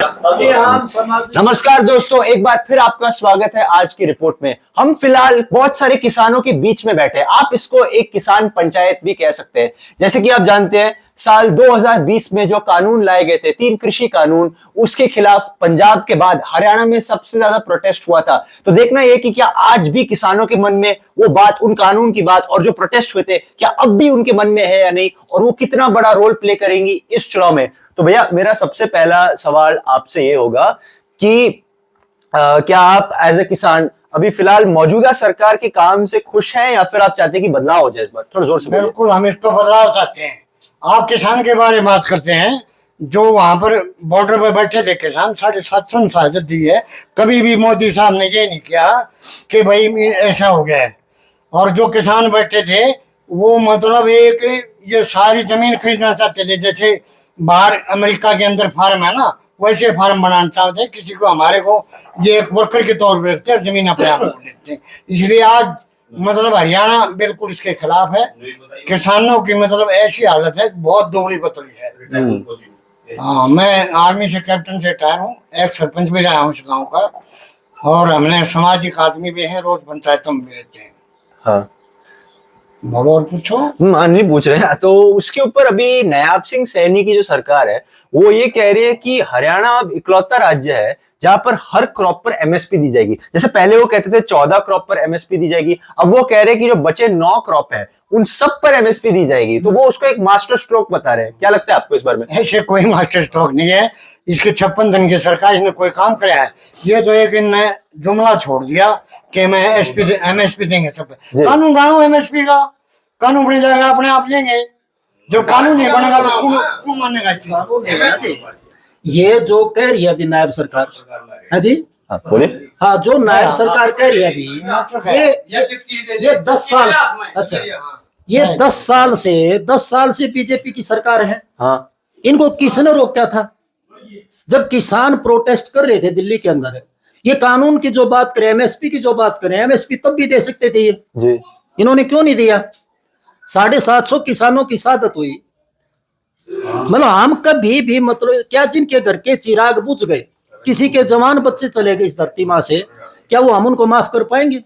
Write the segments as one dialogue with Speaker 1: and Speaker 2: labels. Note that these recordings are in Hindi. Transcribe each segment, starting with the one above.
Speaker 1: नमस्कार दोस्तों, एक बार फिर आपका स्वागत है आज की रिपोर्ट में। हम फिलहाल बहुत सारे किसानों के बीच में बैठे हैं। आप इसको एक किसान पंचायत भी कह सकते हैं। जैसे कि आप जानते हैं, साल 2020 में जो कानून लाए गए थे, 3 कृषि कानून, उसके खिलाफ पंजाब के बाद हरियाणा में सबसे ज्यादा प्रोटेस्ट हुआ था। तो देखना यह कि क्या आज भी किसानों के मन में वो बात, उन कानून की बात और जो प्रोटेस्ट हुए थे, क्या अब भी उनके मन में है या नहीं, और वो कितना बड़ा रोल प्ले करेंगी इस चुनाव में। तो भैया, मेरा सबसे पहला सवाल आपसे ये होगा कि क्या आप एज ए किसान अभी फिलहाल मौजूदा सरकार के काम से खुश हैं, या फिर आप चाहते हैं कि बदलाव हो जाए इस बार? थोड़ा जोर से।
Speaker 2: बिल्कुल, हम इस पर बदलाव चाहते हैं। आप किसान के बारे में बात करते हैं, जो वहां पर बॉर्डर पर बैठे थे किसान, 750 शहादत दी है। कभी भी मोदी साहब ने ये नहीं किया कि भाई ऐसा हो गया है। और जो किसान बैठे थे वो मतलब एक ये सारी जमीन खरीदना चाहते थे, जैसे बाहर अमेरिका के अंदर फार्म है ना, वैसे फार्म बनाना चाहते। किसी को, हमारे को ये एक वर्कर के तौर पर रखते हैं, जमीन अपने आप लेते हैं। इसलिए आज मतलब हरियाणा बिल्कुल इसके खिलाफ है। किसानों की मतलब ऐसी हालत है, बहुत दुबली पतली है। हाँ, मैं आर्मी से कैप्टन से रिटायर हूँ, एक सरपंच भी रहा हूँ इस गाँव का, और हमने सामाजिक आदमी भी हैं, रोज पंचायतों में भी रहते हैं।
Speaker 1: हाँ,
Speaker 2: और पूछो।
Speaker 1: नहीं पूछ रहे हैं। तो उसके ऊपर अभी नायाब सिंह सैनी की जो सरकार है, वो ये कह रही है कि हरियाणा अब इकलौता राज्य है जहां पर हर क्रॉप पर एमएसपी दी जाएगी। जैसे पहले वो कहते थे 14 क्रॉप पर एमएसपी दी जाएगी, अब वो कह रहे हैं कि जो बचे 9 क्रॉप है उन सब पर एमएसपी दी जाएगी। तो वो उसको एक मास्टर स्ट्रोक बता रहे हैं। क्या लगता है आपको इस बारे में?
Speaker 2: ऐसे कोई मास्टर स्ट्रोक नहीं है। इसके 56 दिन की सरकार, इसने कोई काम कराया है? ये तो एक इनने जुमला छोड़ दिया कि मैं एमएसपी देंगे सब। कानून बनाओ एमएसपी का, कानून बन जाएगा, अपने आप लेंगे। जो कानून नहीं बनेगा तो कौन मानेगा?
Speaker 3: ये जो कह रही है अभी नायब सरकार है जी,
Speaker 1: बोले।
Speaker 3: हाँ, जो नायब सरकार कह रही है अभी, ये 10 साल, अच्छा, ये 10 साल से बीजेपी की सरकार है।
Speaker 1: हाँ,
Speaker 3: इनको किसने रोका था? जब किसान प्रोटेस्ट कर रहे थे दिल्ली के अंदर, ये कानून की जो बात करें, एमएसपी की जो बात करें, एमएसपी तब भी दे सकते थे ये जी। इन्होंने क्यों नहीं दिया? 750 किसानों की शहादत हुई। मतलब हम कभी भी, मतलब क्या जिनके घर के चिराग बुझ गए, किसी के जवान बच्चे चले गए इस धरती माँ से, क्या वो हम उनको माफ कर पाएंगे?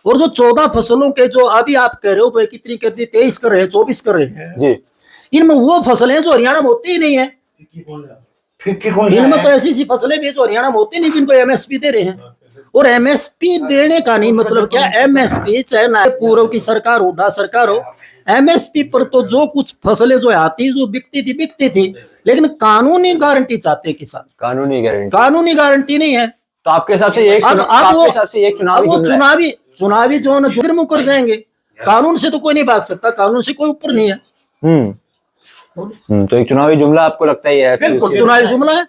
Speaker 3: और जो 14 फसलों के जो अभी आप कह रहे हो भाई कितनी कर दी, 23 कर रहे हैं, 24 कर रहे हैं जी, इनमें वो फसलें जो हरियाणा में होती ही नहीं है। इनमें तो ऐसी फसलें भी जो हरियाणा में होती नहीं, जिनको एमएसपी दे रहे हैं। और एमएसपी देने का नहीं मतलब क्या, एमएसपी चाहे ना पूर्व की सरकार हो, ना सरकार हो, एमएसपी पर तो जो कुछ फसलें जो आती, जो बिकती थी, लेकिन कानूनी गारंटी चाहते हैं किसान। कानूनी गारंटी नहीं है।
Speaker 1: तो आपके हिसाब से एक
Speaker 3: चुनावी जो है जुर्म कर जाएंगे। कानून से तो कोई नहीं भाग सकता, कानून से कोई ऊपर नहीं है।
Speaker 1: तो एक चुनावी जुमला आपको लगता ही है?
Speaker 3: बिल्कुल चुनावी जुमला है,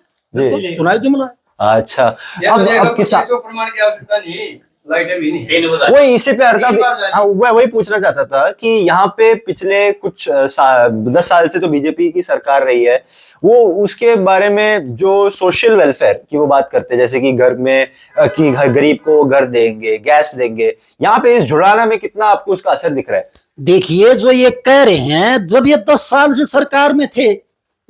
Speaker 3: चुनावी जुमला है।
Speaker 1: अच्छा, अब किसान प्रमाण की आवश्यकता नहीं, वही इसी पे वही पूछना चाहता था कि यहाँ पे पिछले कुछ 10 साल से तो बीजेपी की सरकार रही है, वो उसके बारे में जो सोशल वेलफेयर की वो बात करते हैं, जैसे कि घर में कि गरीब को घर देंगे, गैस देंगे, यहाँ पे इस जुड़ाना में कितना आपको उसका असर दिख रहा है?
Speaker 3: देखिए, जो ये कह रहे हैं, जब ये 10 साल से सरकार में थे,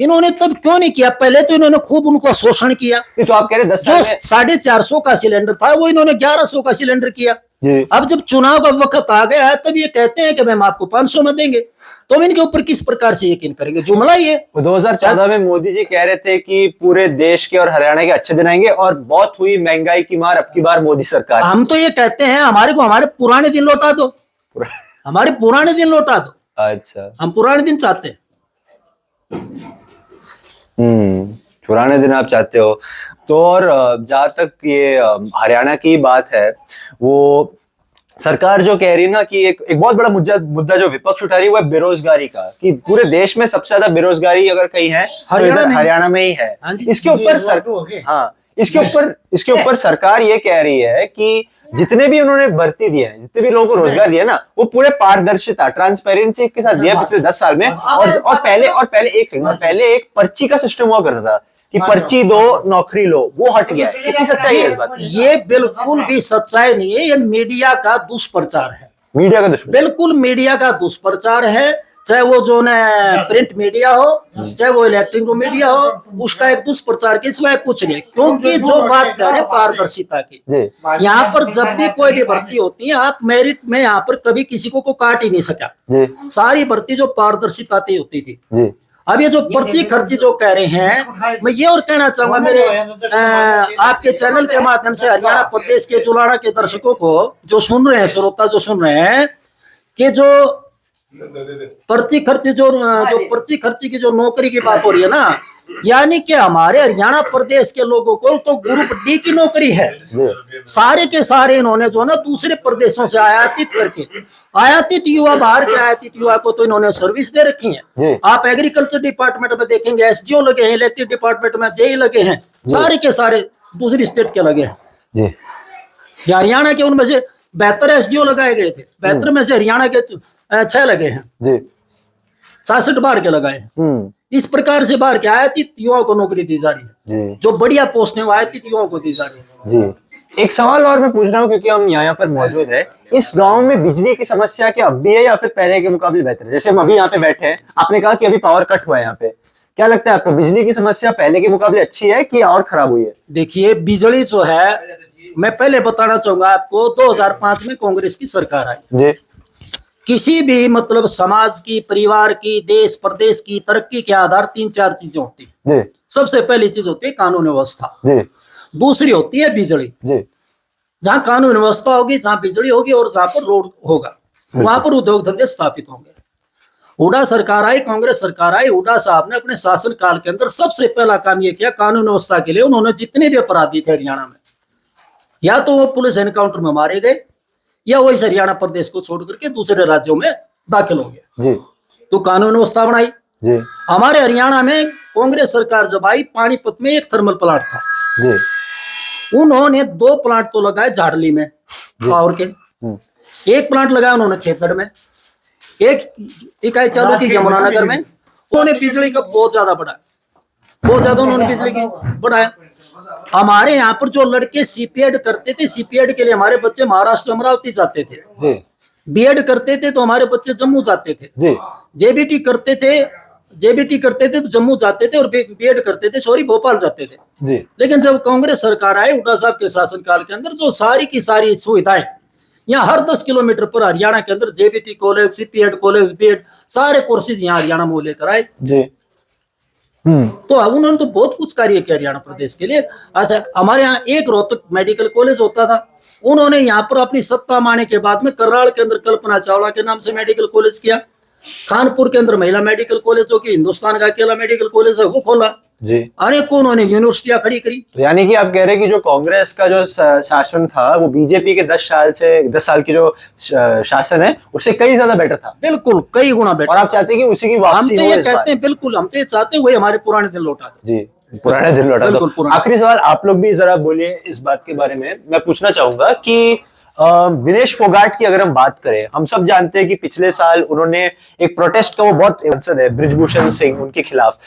Speaker 3: इन्होंने तब क्यों नहीं किया? पहले तो इन्होंने खूब उनको शोषण किया।
Speaker 1: तो आप कह रहे 10 साल में
Speaker 3: 450 का सिलेंडर था, वो इन्होंने 1100 का सिलेंडर किया। अब जब चुनाव का वक्त आ गया है, तब ये कहते हैं कि हम आपको 500 में देंगे। तो इनके ऊपर किस प्रकार से यकीन करेंगे? जुमला ही है।
Speaker 1: 2014 में मोदी जी कह रहे थे कि पूरे देश के और हरियाणा के अच्छे दिन आएंगे, और बहुत हुई महंगाई की मार, अब की बार मोदी सरकार।
Speaker 3: हम तो ये कहते हैं, हमारे पुराने दिन लौटा दो, हमारे पुराने दिन लौटा दो।
Speaker 1: अच्छा,
Speaker 3: हम पुराने दिन चाहते हैं।
Speaker 1: पुराने दिन आप चाहते हो। तो और जहां तक ये हरियाणा की बात है, वो सरकार जो कह रही है ना कि एक बहुत बड़ा मुद्दा जो विपक्ष उठा रही है वो है बेरोजगारी का, कि पूरे देश में सबसे ज्यादा बेरोजगारी अगर कहीं है तो हरियाणा में ही है। इसके ऊपर सरकार ये कह रही है कि जितने भी उन्होंने भर्ती दिए हैं, जितने भी लोगों को रोजगार दिया ना, वो पूरे पारदर्शिता, ट्रांसपेरेंसी के साथ दिया पिछले 10 साल में। और पहले एक पर्ची का सिस्टम हुआ करता था कि पर्ची दो नौकरी लो, वो हट गया है। कितनी सच्चाई है इस बात?
Speaker 3: ये बिल्कुल भी सच्चाई नहीं है, ये मीडिया का दुष्प्रचार है।
Speaker 1: मीडिया का दुष्प्रचार,
Speaker 3: बिल्कुल मीडिया का दुष्प्रचार है। चाहे वो जो न प्रिंट मीडिया हो, चाहे वो इलेक्ट्रॉनिक मीडिया हो, उसका एक दुष्प्रचार के सिवाय कुछ नहीं। क्योंकि जो बात कर रहे पारदर्शिता की, यहाँ पर जब भी कोई भी भर्ती होती है, आप मेरिट में यहाँ पर कभी किसी को काट ही नहीं सका। सारी भर्ती जो पारदर्शिता होती थी। अब ये जो पर्ची खर्ची जो कह रहे हैं, मैं ये और कहना चाहूंगा मेरे आपके चैनल के माध्यम से हरियाणा प्रदेश के जुलाड़ा के दर्शकों को जो सुन रहे हैं, श्रोता जो सुन रहे हैं, कि जो पर्ची खर्ची जो पर्ची खर्ची की जो नौकरी की बात हो रही है ना, यानी कि हमारे हरियाणा प्रदेश के लोगों को तो ग्रुप डी की नौकरी है। सारे के सारे इन्होंने जो ना दूसरे प्रदेशों से आयातित करके, आयातित युवा, बाहर के आयातित युवा को तो इन्होंने सर्विस दे रखी है। आप एग्रीकल्चर डिपार्टमेंट में देखेंगे एसडीओ लगे हैं, इलेक्ट्रिक डिपार्टमेंट में जेई लगे हैं, सारे के सारे दूसरी स्टेट के लगे हैं। हरियाणा के उनमें से 72 एसडीओ लगाए गए थे, 72 में से हरियाणा के 6 लगे हैं, 66 बाहर के लगाए हैं। इस प्रकार से बाहर के आयातित युवाओं को नौकरी दी जा रही है। जो बढ़िया पोस्ट है वो आयातित युवाओं को दी जा रही है।
Speaker 1: एक सवाल और मैं पूछ रहा हूँ, क्योंकि हम यहाँ पर मौजूद है, इस गांव में बिजली की समस्या क्या अब भी है या फिर पहले के मुकाबले बेहतर है? जैसे हम अभी यहाँ पे बैठे हैं, आपने कहा कि अभी पावर कट हुआ है यहाँ पे, क्या लगता है आपको बिजली की समस्या पहले के मुकाबले अच्छी है कि और खराब हुई है?
Speaker 3: देखिए, बिजली जो है, मैं पहले बताना चाहूंगा आपको, 2005 में कांग्रेस की सरकार आई। किसी भी मतलब समाज की, परिवार की, देश प्रदेश की तरक्की के आधार 3-4 चीजें होती है। सबसे पहली चीज होती है कानून व्यवस्था, दूसरी होती है बिजली। जहाँ कानून व्यवस्था होगी, जहाँ बिजली होगी और जहाँ पर रोड होगा, वहां पर उद्योग धंधे स्थापित होंगे। हुड्डा सरकार आई, कांग्रेस सरकार आई, हुड्डा साहब ने अपने शासन काल के अंदर सबसे पहला काम यह किया, कानून व्यवस्था के लिए उन्होंने जितने भी अपराधी थे हरियाणा में, या तो वो पुलिस एनकाउंटर में मारे गए, या वो इस हरियाणा प्रदेश को छोड़ करके दूसरे राज्यों में दाखिल हो गए। तो कानून व्यवस्था बनाई। हमारे हरियाणा में कांग्रेस सरकार जब आई, पानीपत में एक थर्मल प्लांट था, उन्होंने 2 प्लांट तो लगाए झाड़ली में पावर के, एक प्लांट लगाया उन्होंने खेतड़ में, एक इकाई चालू की यमुनानगर में। उन्होंने बिजली का बहुत ज्यादा बढ़ाया, बहुत ज्यादा उन्होंने बिजली की बढ़ाया। हमारे यहाँ पर जो लड़के सीपीएड करते थे, सीपीएड के लिए हमारे बच्चे महाराष्ट्र अमरावती जाते थे। बीएड करते थे तो हमारे बच्चे जम्मू जाते थे। जेबीटी करते थे तो जम्मू जाते थे, और बीएड करते थे सॉरी भोपाल जाते थे। लेकिन जब कांग्रेस सरकार आई, हुड्डा साहब के शासनकाल के अंदर, जो सारी की सारी सुविधाएं यहाँ हर 10 किलोमीटर पर हरियाणा के अंदर जेबीटी कॉलेज, सीपीएड कॉलेज, बीएड सारे कोर्सेज यहाँ हरियाणा में लेकर आए। तो अब उन्होंने तो बहुत कुछ कार्य किया हरियाणा प्रदेश के लिए। अच्छा, हमारे यहाँ एक रोहतक मेडिकल कॉलेज होता था, उन्होंने यहाँ पर अपनी सत्ता माने के बाद में करनाल के अंदर कल्पना चावला के नाम से मेडिकल कॉलेज किया। कानपुर के अंदर महिला मेडिकल कॉलेज, जो कि हिंदुस्तान का अकेला मेडिकल कॉलेज है, वो खोला। अनेकों उन्होंने यूनिवर्सिटियां खड़ी करी।
Speaker 1: तो यानी कि आप कह रहे हैं कि जो कांग्रेस का जो शासन था, वो बीजेपी के 10 साल की जो शासन है, उससे कई ज्यादा बेटर था।
Speaker 3: बिल्कुल, कई गुना बेटर।
Speaker 1: और आप चाहते हैं कि उसी की वापसी
Speaker 3: हम तो ये कहते हैं, बिल्कुल हम तो ये चाहते हैं वही हमारे पुराने दिन लौटा दे।
Speaker 1: पुराने दिन लौटा दो। आखिरी सवाल आप लोग भी जरा बोलिए इस बात के बारे में। मैं पूछना चाहूंगा कि विनेश फोगाट की अगर हम बात करें, हम सब जानते हैं कि पिछले साल उन्होंने एक प्रोटेस्ट का वो बहुत सांसद है बृजभूषण सिंह, उनके खिलाफ।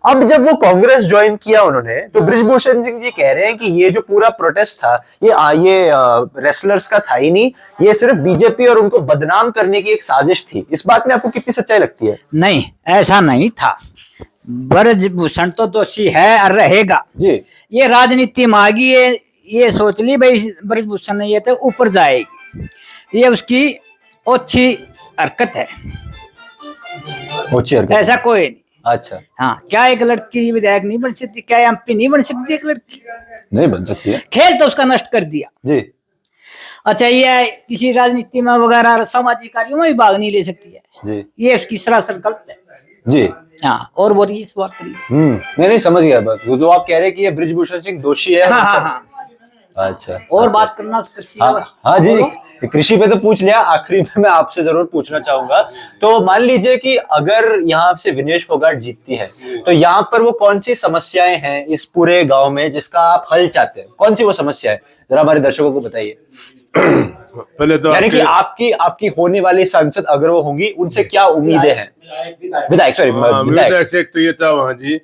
Speaker 1: अब जब वो कांग्रेस ज्वाइन किया उन्होंने, तो बृजभूषण सिंह जी कह रहे हैं कि ये जो पूरा प्रोटेस्ट था, ये रेसलर्स का था ही नहीं, ये सिर्फ बीजेपी और उनको बदनाम करने की एक साजिश थी। इस बात में आपको कितनी सच्चाई लगती है?
Speaker 4: नहीं, ऐसा नहीं था। बृजभूषण तो दोषी है और रहेगा जी। ये राजनीति में आ गई है, ये सोच ली भाई बृजभूषण ने ये तो ऊपर जाएगी, ये उसकी अच्छी हरकत है। ऐसा कोई नहीं।
Speaker 1: अच्छा,
Speaker 4: हाँ, क्या एक लड़की विधायक नहीं बन सकती? क्या एमपी नहीं बन सकती? एक लड़की
Speaker 1: नहीं बन सकती है।
Speaker 4: खेल तो उसका नष्ट कर दिया जी। अच्छा, ये किसी राजनीति में वगैरह सामाजिक कार्यों में भी भाग नहीं ले सकती है जी। ये उसकी सरासर गलत है जी। हाँ, और बोलिए इस बात करिए।
Speaker 1: मैं नहीं समझ गया बात। तो आप कह रहे हैं कि ये बृजभूषण सिंह दोषी है?
Speaker 4: हाँ।
Speaker 1: अच्छा,
Speaker 4: और बात करना कृषि।
Speaker 1: हाँ जी, कृषि पे तो पूछ लिया। आखिरी में मैं आपसे जरूर पूछना चाहूंगा, तो मान लीजिए कि अगर यहाँ से विनेश फोगाट जीतती है, तो यहाँ पर वो कौन सी समस्याएं हैं इस पूरे गांव में जिसका आप हल चाहते हैं? कौन सी वो समस्या है, जरा हमारे दर्शकों को बताइए।
Speaker 5: पहले तो
Speaker 1: यानी कि आपकी होने वाली सांसद अगर वो होंगी, उनसे क्या उम्मीदें हैं?
Speaker 5: विधायक तो ये था वहाँ जी,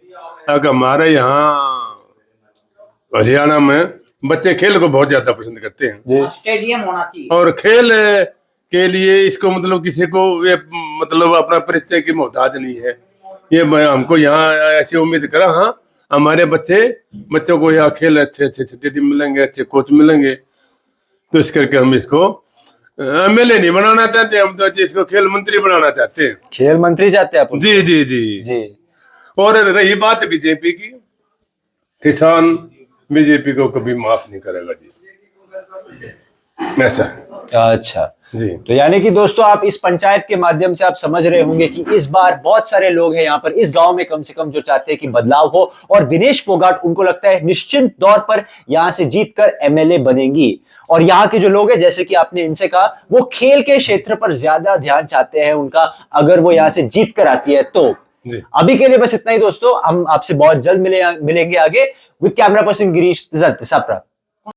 Speaker 5: अगर हमारे यहाँ हरियाणा में बच्चे खेल को बहुत ज्यादा पसंद करते हैं,
Speaker 4: स्टेडियम होना चाहिए।
Speaker 5: और खेल के लिए इसको मतलब किसी को ये मतलब अपना परिचय की मोहताज नहीं है। ये हमको यहाँ ऐसी उम्मीद करा, हाँ हमारे बच्चों को यहाँ खेल अच्छे टीम मिलेंगे, अच्छे कोच मिलेंगे, तो इस करके हम इसको एमएलए नहीं बनाना चाहते, हम तो इसको खेल मंत्री बनाना चाहते हैं।
Speaker 1: खेल मंत्री चाहते हैं आप?
Speaker 5: जी जी जी
Speaker 1: जी।
Speaker 5: और रही बात बीजेपी की, किसान बीजेपी को कभी माफ नहीं करेगा जी, ऐसा।
Speaker 1: अच्छा
Speaker 5: जी।
Speaker 1: तो यानी कि दोस्तों आप इस पंचायत के माध्यम से आप समझ रहे होंगे कि इस बार बहुत सारे लोग हैं यहाँ पर इस गांव में कम से कम जो चाहते हैं कि बदलाव हो, और विनेश फोगाट उनको लगता है निश्चित तौर पर यहां से जीतकर एमएलए बनेंगी। और यहाँ के जो लोग हैं, जैसे कि आपने इनसे कहा, वो खेल के क्षेत्र पर ज्यादा ध्यान चाहते हैं उनका, अगर वो यहाँ से जीत कर आती है तो। अभी के लिए बस इतना ही दोस्तों, हम आपसे बहुत जल्द मिलेंगे आगे। With camera person Girish साप्रा।